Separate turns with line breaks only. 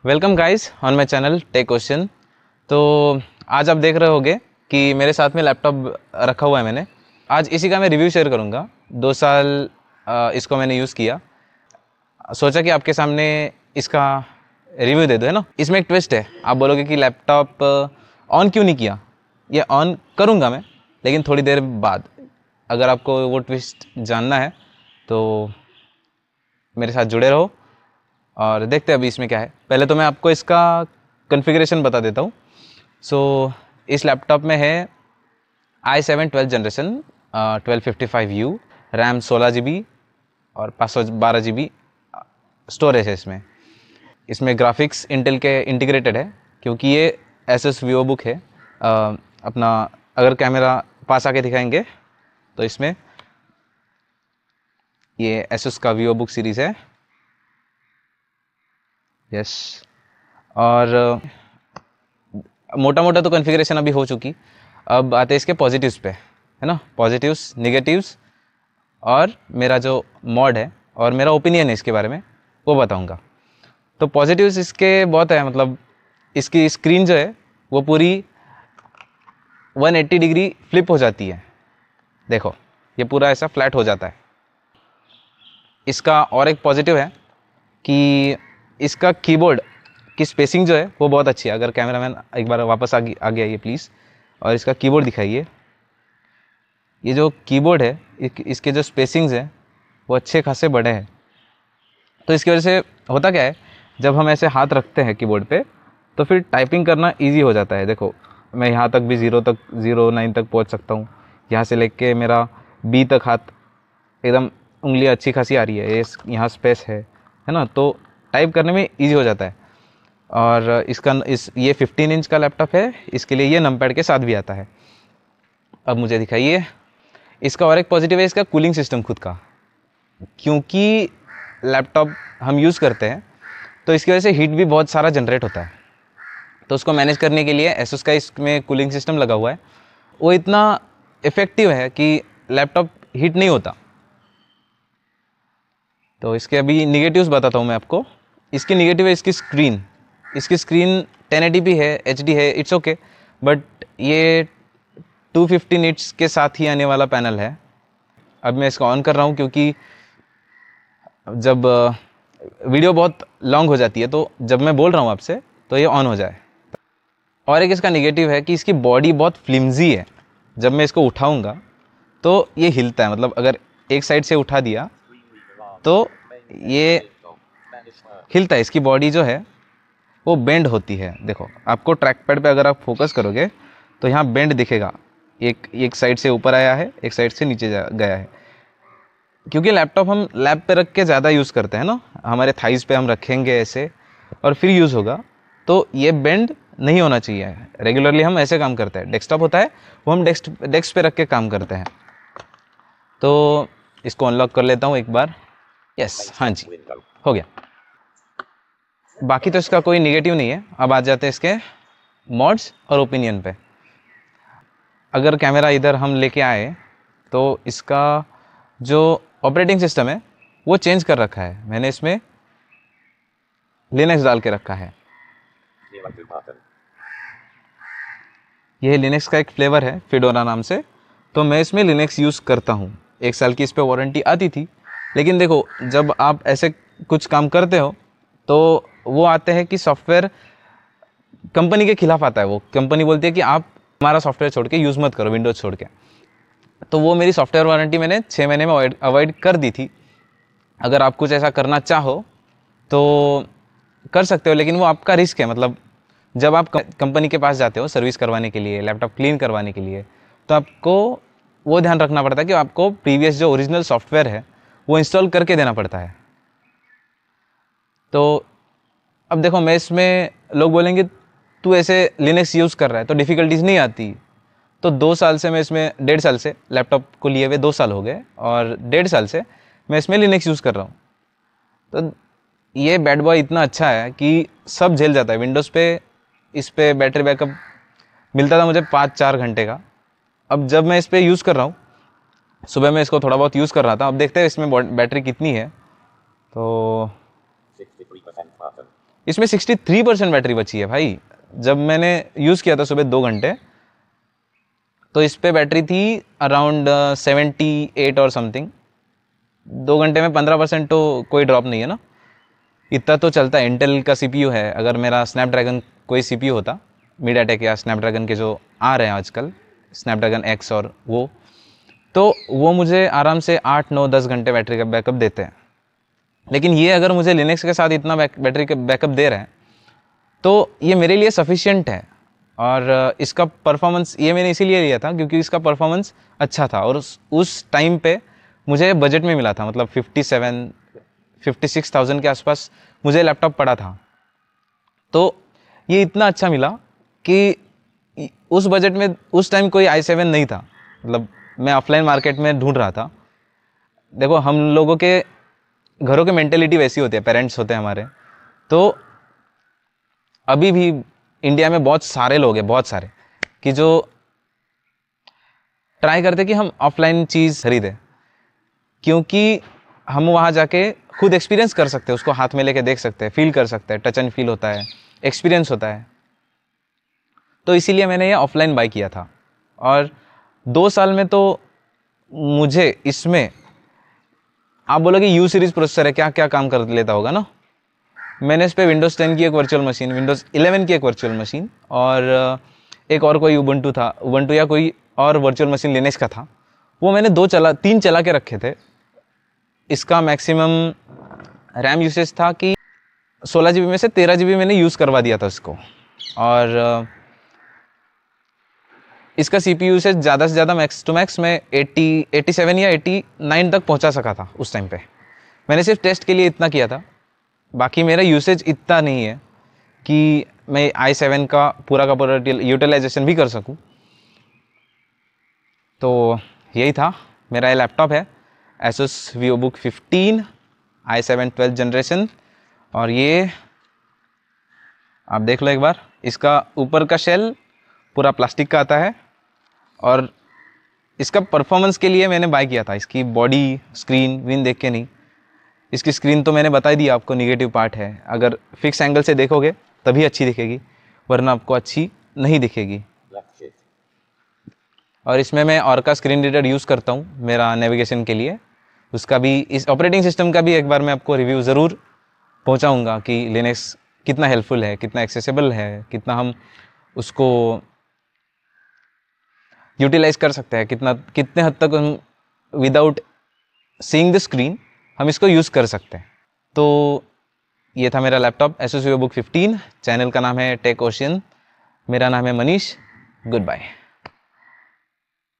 Welcome guys on my channel tech question. तो आज आप देख रहे होगे कि मेरे साथ में लैपटॉप रखा हुआ है। मैंने आज इसी का मैं रिव्यू शेयर करूंगा। 2 साल इसको मैंने यूज़ किया, सोचा कि आपके सामने इसका रिव्यू दे दो, है ना। इसमें एक ट्विस्ट है, आप बोलोगे कि लैपटॉप ऑन क्यों नहीं किया। ये ऑन करूंगा मैं, लेकिन थोड़ी देर बाद। अगर आपको वो ट्विस्ट जानना है तो मेरे साथ जुड़े रहो और देखते हैं अभी इसमें क्या है। पहले तो मैं आपको इसका कॉन्फ़िगरेशन बता देता हूँ। इस लैपटॉप में है i7 12th generation 1255U, RAM 16 GB और 512 GB स्टोरेज है इसमें। इसमें ग्राफिक्स इंटेल के इंटीग्रेटेड है, क्योंकि ये एसएस वीवो बुक है। अपना अगर कैमरा पास आके दिखाएंगे तो इसमें ये एसएस का वीवो बुक सीरीज़ है। यस, और मोटा मोटा तो कॉन्फ़िगरेशन अभी हो चुकी। अब आते हैं इसके पॉजिटिव्स पे, है ना। पॉजिटिव्स, नेगेटिव्स और मेरा जो मॉड है और मेरा ओपिनियन है इसके बारे में, वो बताऊंगा। तो पॉजिटिव्स इसके बहुत है, मतलब इसकी स्क्रीन जो है वो पूरी 180 डिग्री फ्लिप हो जाती है। देखो, ये पूरा ऐसा फ्लैट हो जाता है। इसका और एक पॉजिटिव है कि इसका कीबोर्ड की स्पेसिंग जो है वो बहुत अच्छी है। अगर कैमरामैन एक बार वापस आ गया ये प्लीज़, और इसका कीबोर्ड दिखाइए। ये जो कीबोर्ड है, इसके जो स्पेसिंग्स हैं वो अच्छे खासे बड़े हैं। तो इसकी वजह से होता क्या है, जब हम ऐसे हाथ रखते हैं कीबोर्ड पे तो फिर टाइपिंग करना इजी हो जाता है। देखो, मैं यहाँ तक भी 09 तक पहुँच सकता हूँ। यहाँ से लेके मेरा बी तक हाथ एकदम उंगलियाँ अच्छी खासी आ रही है। ये यहाँ स्पेस है ना, तो टाइप करने में इजी हो जाता है। और ये 15 इंच का लैपटॉप है, इसके लिए ये नमपैड के साथ भी आता है। अब मुझे दिखाइए। इसका और एक पॉजिटिव है इसका कूलिंग सिस्टम खुद का। क्योंकि लैपटॉप हम यूज़ करते हैं तो इसकी वजह से हीट भी बहुत सारा जनरेट होता है। तो उसको मैनेज करने के लिए एसुस का इसमें कूलिंग सिस्टम लगा हुआ है। वो इतना इफ़ेक्टिव है कि लैपटॉप हीट नहीं होता। तो इसके अभी निगेटिव्स बताता हूँ मैं आपको। इसकी निगेटिव है इसकी स्क्रीन। इसकी स्क्रीन 1080p है, HD है, इट्स ओके। बट ये 250 निट्स के साथ ही आने वाला पैनल है। अब मैं इसको ऑन कर रहा हूँ, क्योंकि जब वीडियो बहुत लॉन्ग हो जाती है तो जब मैं बोल रहा हूँ आपसे तो ये ऑन हो जाए। और एक इसका निगेटिव है कि इसकी बॉडी बहुत फ्लिम्जी है। जब मैं इसको उठाऊँगा तो ये हिलता है, मतलब अगर एक साइड से उठा दिया तो ये हिलता है। इसकी बॉडी जो है वो बेंड होती है। देखो, आपको ट्रैक पैड पर अगर आप फोकस करोगे तो यहाँ बेंड दिखेगा। एक साइड से ऊपर आया है, एक साइड से नीचे गया है। क्योंकि लैपटॉप हम लैब पे रख के ज़्यादा यूज़ करते हैं ना, हमारे थाइस पे हम रखेंगे ऐसे और फिर यूज़ होगा, तो ये बेंड नहीं होना चाहिए। रेगुलरली हम ऐसे काम करते हैं। डेस्कटॉप होता है वो हम डेस्क पे रख के काम करते हैं। तो इसको अनलॉक कर लेता हूँ एक बार। यस, हाँ जी, हो गया। बाकी तो इसका कोई निगेटिव नहीं है। अब आ जाते हैं इसके मॉड्स और ओपिनियन पे। अगर कैमरा इधर हम लेके आए तो इसका जो ऑपरेटिंग सिस्टम है वो चेंज कर रखा है मैंने। इसमें लिनक्स डाल के रखा है। यह लिनक्स का एक फ्लेवर है फिडोरा नाम से। तो मैं इसमें लिनक्स यूज़ करता हूँ। 1 साल की इस पर वारंटी आती थी। लेकिन देखो, जब आप ऐसे कुछ काम करते हो तो वो आते हैं कि सॉफ्टवेयर कंपनी के खिलाफ आता है। वो कंपनी बोलती है कि आप हमारा सॉफ्टवेयर छोड़ के यूज़ मत करो, विंडोज़ छोड़ के। तो वो मेरी सॉफ्टवेयर वारंटी मैंने 6 महीने में अवॉइड कर दी थी। अगर आप कुछ ऐसा करना चाहो तो कर सकते हो, लेकिन वो आपका रिस्क है। मतलब जब आप कंपनी के पास जाते हो सर्विस करवाने के लिए, लैपटॉप क्लीन करवाने के लिए, तो आपको वो ध्यान रखना पड़ता है कि आपको प्रीवियस जो ओरिजिनल सॉफ्टवेयर है वो इंस्टॉल करके देना पड़ता है। तो अब देखो, मैं इसमें लोग बोलेंगे तू ऐसे लिनक्स यूज़ कर रहा है तो डिफ़िकल्टीज़ नहीं आती। तो 2 साल से मैं इसमें, 1.5 साल से लैपटॉप को लिए हुए 2 साल हो गए, और 1.5 साल से मैं इसमें लिनक्स यूज़ कर रहा हूँ। तो ये बैड बॉय इतना अच्छा है कि सब झेल जाता है। विंडोज़ पे इस पर बैटरी बैकअप मिलता था मुझे 5-4 घंटे का। अब जब मैं इस पर यूज़ कर रहा हूँ, सुबह में इसको थोड़ा बहुत यूज़ कर रहा था, अब देखते हैं इसमें बैटरी कितनी है। तो इसमें 63% बैटरी बची है भाई। जब मैंने यूज़ किया था सुबह 2 घंटे, तो इस पे बैटरी थी अराउंड 78 और समथिंग। 2 घंटे में 15% तो कोई ड्रॉप नहीं है ना, इतना तो चलता है। इंटेल का CPU है, अगर मेरा स्नैपड्रैगन कोई CPU होता, मीडियाटेक या स्नैपड्रैगन के जो आ रहे हैं आजकल, स्नैपड्रैगन X और वो मुझे आराम से 8, 9, 10 घंटे बैटरी का बैकअप देते हैं। लेकिन ये अगर मुझे लिनक्स के साथ इतना बैटरी का बैकअप दे रहा है, तो ये मेरे लिए सफिशिएंट है। और इसका परफॉर्मेंस, ये मैंने इसीलिए लिया था क्योंकि इसका परफॉर्मेंस अच्छा था, और उस टाइम पे मुझे बजट में मिला था, मतलब 56,000 के आसपास मुझे लैपटॉप पड़ा था। तो ये इतना अच्छा मिला कि उस बजट में उस टाइम कोई i7 नहीं था, मतलब मैं ऑफलाइन मार्केट में ढूंढ रहा था। देखो, हम लोगों के घरों की मेंटेलिटी वैसी होती है, पेरेंट्स होते हैं हमारे, तो अभी भी इंडिया में बहुत सारे लोग हैं, बहुत सारे, कि जो ट्राई करते कि हम ऑफलाइन चीज़ खरीदें, क्योंकि हम वहाँ जाके खुद एक्सपीरियंस कर सकते हैं, उसको हाथ में लेके देख सकते हैं, फील कर सकते हैं, टच एंड फील होता है, एक्सपीरियंस होता है। तो इसीलिए मैंने ये ऑफलाइन बाय किया था। और 2 साल में तो मुझे इसमें, आप बोलोगे U सीरीज़ प्रोसेसर है, क्या क्या काम कर लेता होगा ना। मैंने इस पर विंडोज़ 10 की एक वर्चुअल मशीन, विंडोज़ 11 की एक वर्चुअल मशीन, और एक और कोई उबंटू था, उबंटू या कोई और वर्चुअल मशीन लिनक्स का था, वो मैंने 3 चला के रखे थे। इसका मैक्सिमम रैम यूसेज था कि 16 GB में से 13 GB मैंने यूज़ करवा दिया था इसको। और इसका CPU यूसेज ज़्यादा से ज़्यादा मैक्स टू मैक्स मैं 87 या 89 तक पहुंचा सका था उस टाइम पे। मैंने सिर्फ टेस्ट के लिए इतना किया था, बाकी मेरा यूसेज इतना नहीं है कि मैं i7 का पूरा यूटिलाइजेशन भी कर सकूं। तो यही था, मेरा ये लैपटॉप है Asus VivoBook 15 i7 12th generation. और ये आप देख लो एक बार, इसका ऊपर का शेल पूरा प्लास्टिक का आता है, और इसका परफॉर्मेंस के लिए मैंने बाय किया था। इसकी बॉडी, स्क्रीन विन देख के नहीं, इसकी स्क्रीन तो मैंने बता ही दिया आपको, निगेटिव पार्ट है। अगर फिक्स एंगल से देखोगे तभी अच्छी दिखेगी, वरना आपको अच्छी नहीं दिखेगी। और इसमें मैं और का स्क्रीन रीडर यूज़ करता हूँ मेरा नेविगेशन के लिए। उसका भी, इस ऑपरेटिंग सिस्टम का भी एक बार मैं आपको रिव्यू ज़रूर पहुँचाऊँगा कि लिनक्स कितना हेल्पफुल है, कितना एक्सेसिबल है, कितना हम उसको यूटिलाइज कर सकते हैं, कितने हद तक हम विदाउट सीइंग द स्क्रीन हम इसको यूज़ कर सकते हैं। तो ये था मेरा लैपटॉप Asus VivoBook 15। चैनल का नाम है टेक ओशियन। मेरा नाम है मनीष। Good bye.